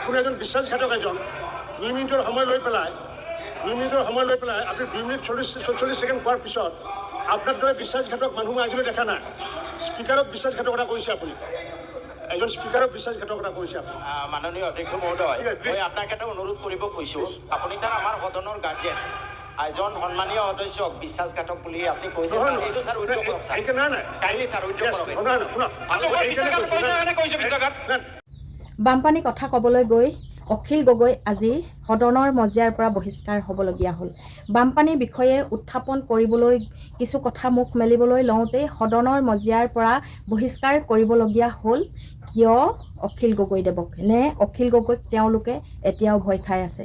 আপুনি এজন বিশ্বাসঘাতক এজন 2 মিনিটৰ সময় লৈ পেলাই আপুনি 2 মিনিট 44 ছেকেণ্ড পোৱাৰ পিছত আপোনাৰ দৰে বিশ্বাসঘাতক মানুহ মই আজিলৈ দেখা নাই। স্পীকাৰক বিশ্বাসঘাতকতা কৰিছে আপুনি, এজন স্পীকাৰক বিশ্বাসঘাতকতা কৰিছে আপুনি। মাননীয় অধ্যক্ষ মহোদয়, মই আপোনাক এটা অনুৰোধ কৰিব খুজিছোঁ, আপুনি ছাৰ আমাৰ সদনৰ গাৰ্জেন এজন সন্মানীয় সদস্যক বিশ্বাসঘাতক বুলি আপুনি কৈছে, এইটো ছাৰ উদ্যোগ কৰক ছাৰ, কাইলৈ ছাৰ উদ্যোগ কৰক। বানপানী কথা ক'বলৈ গৈ অখিল গগৈ আজি সদনৰ মজিয়াৰ পৰা বহিষ্কাৰ হ'বলগীয়া হ'ল। বানপানীৰ বিষয়ে উত্থাপন কৰিবলৈ কিছু কথা মুখ মেলিবলৈ লওঁতেই সদনৰ মজিয়াৰ পৰা বহিষ্কাৰ কৰিবলগীয়া হ'ল। কিয় অখিল গগৈদেৱক নে অখিল গগৈক তেওঁলোকে এতিয়াও ভয় খাই আছে?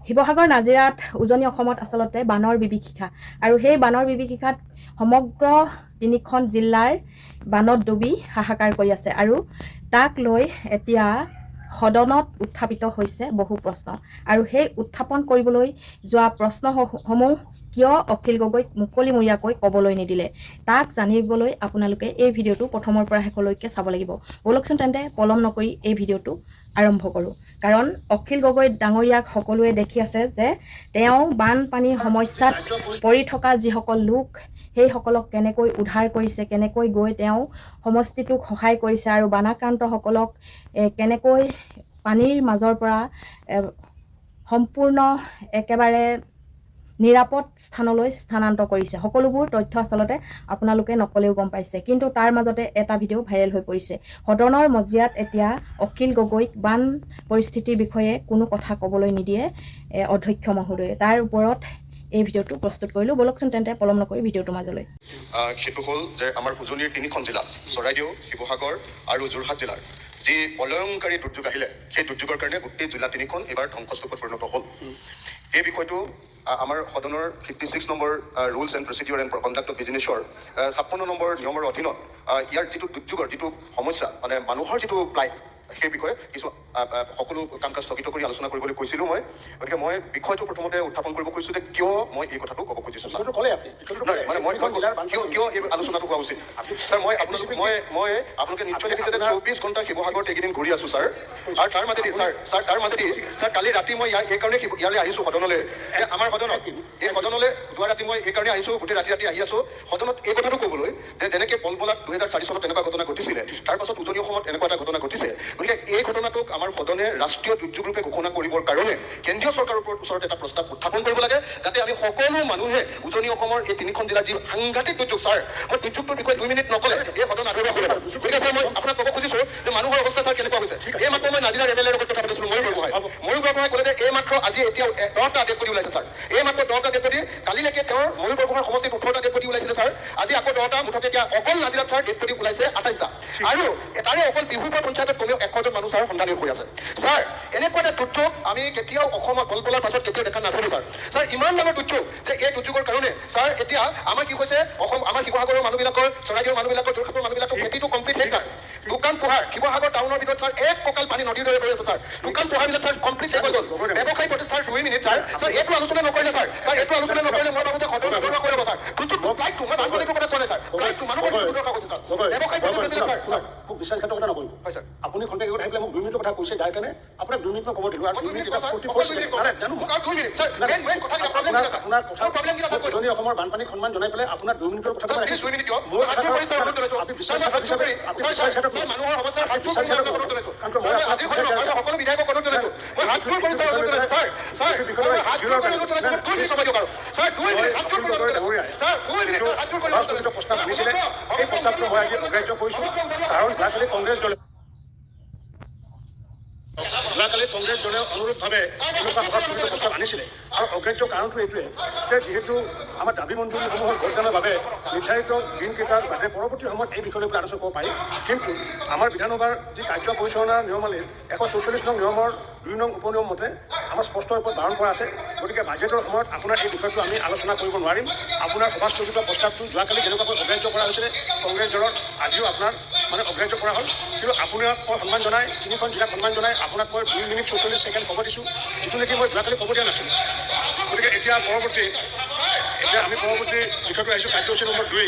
শিৱসাগৰ নাজিৰাত উজনি অসমত আচলতে বানৰ বিভীষিকা, আৰু সেই বানৰ বিভীষিকাত সমগ্ৰ 3খন জিলাৰ বানত ডুবি হাহাকাৰ কৰি আছে, আৰু তাক লৈ এতিয়া সদনত উত্থাপিত হৈছে বহু প্ৰশ্ন, আৰু সেই উত্থাপন কৰিবলৈ যোৱা প্ৰশ্নসমূহ কিয় অখিল গগৈক মুকলিমূৰীয়াকৈ ক'বলৈ নিদিলে, তাক জানিবলৈ আপোনালোকে এই ভিডিঅ'টো প্ৰথমৰ পৰা শেষলৈকে চাব লাগিব। ব'লকচোন তেন্তে পলম নকৰি এই ভিডিঅ'টো আৰম্ভ কৰোঁ। কাৰণ অখিল গগৈ ডাঙৰীয়াক সকলোৱে দেখি আছে যে তেওঁ বানপানীৰ সমস্যাত পৰি থকা যিসকল লোক সেইসকলক কেনেকৈ উদ্ধাৰ কৰিছে, কেনেকৈ গৈ তেওঁ সমষ্টিটোক সহায় কৰিছে, আৰু বানাক্ৰান্তসকলক কেনেকৈ পানীৰ মাজৰ পৰা সম্পূৰ্ণ একেবাৰে নিৰাপদ স্থানলৈ স্থানান্তৰ কৰিছে। সকলোবোৰ তথ্য আচলতে আপোনালোকে নকলেও গম পাইছে, কিন্তু তাৰ মাজতে এটা ভিডিঅ' ভাইৰেল হৈ পৰিছে। সদনৰ মজিয়াত এতিয়া অখিল গগৈক বান পৰিস্থিতিৰ বিষয়ে কোনো কথা ক'বলৈ নিদিয়ে অধ্যক্ষ মহোদয়ে। তাৰ ওপৰত এই ভিডিঅ'টো প্ৰস্তুত কৰিলোঁ। ব'লকচোন তেন্তে পলম নকৰি ভিডিঅ'টো মাজলৈ। সেইটো হ'ল যে আমাৰ উজনিৰ 3খন জিলা চৰাইদেউ, শিৱসাগৰ আৰু যোৰহাট জিলাৰ যি প্ৰলয়ংকাৰী দুৰ্যোগ আহিলে, সেই দুৰ্যোগৰ কাৰণে গোটেই জিলা 3খন এইবাৰ ধ্বংসস্তূপত পৰিণত হ'ল। এই বিষয়টো আমাৰ সদনৰ 56 number rules and procedure and conduct of বিজনেছৰ 56 নম্বৰ নিয়মৰ অধীনত ইয়াৰ যিটো দুৰ্যোগৰ যিটো সমস্যা, মানে মানুহৰ যিটো প্লাইট, সেই বিষয়ে কিছু সকলো কাম কাজ স্থগিত কৰি আলোচনা কৰিবলৈ কৈছিলোঁ মই। গতিকে মই বিষয়টো প্ৰথমতে উত্থাপন কৰিব খুজিছোঁ যে কিয় মই এই কথাটো ক'ব খুজিছোঁ। মানে মই কিয় এই আলোচনাটো হোৱা উচিত ছাৰ। মই আপোনালোকে নিশ্চয় দেখিছে যে 24 ঘণ্টা শিৱসাগৰত এইকেইদিন ঘূৰি আছোঁ ছাৰ, আৰু তাৰ মাজেদি ছাৰ কালি ৰাতি মই এইকাৰণে ইয়ালৈ আহিছোঁ সদনলৈ, যে আমাৰ সদনত এই সদনলৈ যোৱা ৰাতি মই এইকাৰণে আহিছোঁ, গোটেই ৰাতি আহি আছোঁ সদনত এই কথাটো ক'বলৈ যে যেনেকৈ বলবলাত 2004 চনত তেনেকুৱা ঘটনা ঘটিছিলে, তাৰ পাছত উজনি অসমত এনেকুৱা এটা ঘটনা ঘটিছে। গতিকে এই ঘটনাটোক আমাৰ সদনে ৰাষ্ট্ৰীয় দুৰ্যোগ ৰূপে ঘোষণা কৰিবৰ কাৰণে কেন্দ্ৰীয় চৰকাৰৰ ওচৰত এটা প্ৰস্তাৱ উত্থাপন কৰিব লাগে, যাতে আমি সকলো মানুহে উজনি অসমৰ এই 3খন জিলাৰ যি সাংঘাতিক দুৰ্যোগ, ছাৰ মই দুৰ্যোগটোৰ বিষয়ে 2 মিনিট নক'লে এই সদন আধৰুৱা হৈ যাব। গতিকে ছাৰ মই আপোনাক ক'ব খুজিছোঁ যে মানুহৰ অৱস্থা ছাৰ কেনেকুৱা হৈছে। এই মাত্ৰ মই নাজিৰাৰ MLA ৰ লগত কথা পাতিছিলোঁ, ময়ূৰ বৰগোহাঁই ক'লে যে এই মাত্ৰ আজি এতিয়া 10টা ডেপুটি ওলাইছে ছাৰ, এই মাত্ৰ 10টা ডেপুটি, কালিলৈকে তেওঁৰ ময়ূৰ বৰগোহাঁই সমষ্টিত 18টা ডেপুটি ওলাইছিলে ছাৰ, আজি আকৌ 10টা, মুঠতে এতিয়া অকল নাজিৰাত ছাৰ ডেপুটি ওলাইছে 28টা, আৰু তাৰে অকল বিহুপুৰ পঞ্চায়তত কমেও 100জন মানুহ ছাৰ সন্ধানী হৈ আছে। ছাৰ এনেকুৱা এটা দুৰ্যোগ আমি কেতিয়াও অসমত বলবলাৰ পাছত কেতিয়াও দেখা নাছিলোঁ ছাৰ। ছাৰ ইমান ডাঙৰ দুৰ্যোগ যে এই দুৰ্যোগৰ কাৰণে ছাৰ এতিয়া আমাৰ কি হৈছে, আমাৰ শিৱসাগৰৰ মানুহবিলাকৰ, চৰাইদেউৰ মানুহবিলাকৰ, যোৰহাটৰ মানুহবিলাকৰ খেতিটো কমপ্লিট হৈ ছাৰ। দোকান পোহাৰ শিৱসাগৰ টাউনৰ ভিতৰত ছাৰ 1 কঁকাল পানী নদীৰ দৰে হৈ আছে ছাৰ। দোকান পোহাৰবিলাক ছাৰ কমপ্লিট হৈ গ'ল। ব্যৱসায়ী প্ৰতি ছাৰ 2 মিনিট ছাৰ এইটো আলোচনা নকৰিলে এইটো আলোচনা নকৰিলে মই ভাবো যে সদন আধৰুৱা কৰিব ছাৰ। ফ্লাইটটো মই বানপানীটোৰ কথা কোৱা নাই ছাৰ, ফ্লাইটটো মানুহৰ কথা কৈছে ছাৰ। ব্যৱসায়ী প্ৰতিনিধিবিলাক ছাৰ মোক বিশ্বাসঘাতকতা নকৰিব। হয় ছাৰ, আপুনি খন্তেক আগত আহি পেলাই মোক 2 মিনিটৰ কথা কৈছে, যাৰ কাৰণে আপোনাক 2 মিনিট মই ক'ব দিলোঁ, আৰু 2 মিনিট আপোনাৰ কথা উজনি অসমৰ বানপানীক সন্মান জনাই পেলাই আপোনাৰ 2 মিনিটৰ কথা মানুহৰ সমস্যাৰ সকলো বিধায়কক অনুৰোধ জনাইছোঁ, মই হাত জোৰ কৰি ছাৰ অনুৰোধ জনাইছোঁ ছাৰ, হাত জোৰ কৰি অনুৰোধ জনাইছোঁ, 2 মিনিট সময় দিয়ক আৰু ছাৰ, 2 মিনিট হাত জোৰ কৰি অনুৰোধ জনাইছোঁ ছাৰ, 2 মিনিট হাত জোৰ কৰি অনুৰোধ জনাইছোঁ। প্ৰস্তাৱ আনিছিলে, সেই প্ৰস্তাৱটো মই আজি অগ্ৰাহ্য কৰিছোঁ, কাৰণ যোৱাকালি কংগ্ৰেছ দলে অনুৰূপভাৱে এনেকুৱা সভাস্থগিত প্ৰস্তাৱ আনিছিলে, আৰু অগ্ৰাহ্য কাৰণটো এইটোৱে যে যিহেতু আমাৰ দাবী মঞ্জুৰীসমূহৰ ভোটদানৰ বাবে নিৰ্ধাৰিত দিনকেইটাৰ বাদে পৰৱৰ্তী সময়ত এই বিষয়লৈ আলোচনা কৰিব পাৰি, কিন্তু আমাৰ বিধানসভাৰ যি কাৰ্য পৰিচালনা নিয়মাৱলীৰ 144 নং নিয়মৰ 2 নং উপনিয়ম মতে আমাৰ স্পষ্ট ৰূপত বাৰণ কৰা আছে। গতিকে বাজেটৰ সময়ত আপোনাৰ এই বিষয়টো আমি আলোচনা কৰিব নোৱাৰিম। আপোনাৰ সভাস্থগিত প্ৰস্তাৱটো যোৱাকালি যেনেকুৱাকৈ অগ্ৰাহ্য কৰা হৈছিলে কংগ্ৰেছ দলৰ, আজিও আপোনাৰ অগ্ৰাহ্য কৰা হ'ল, কিন্তু আপোনাক মই সন্মান জনাই, 3খন জিলাক সন্মান জনাই আপোনাক মই 2 মিনিট 44 ছেকেণ্ড ক'ব দিছোঁ, যিটো নেকি মই যোৱাকালি ক'ব দিয়া নাছিলোঁ। গতিকে এতিয়া আমি পৰৱৰ্তী বিষয়টো আহিছোঁ, কাৰ্যসূচী নম্বৰ 2।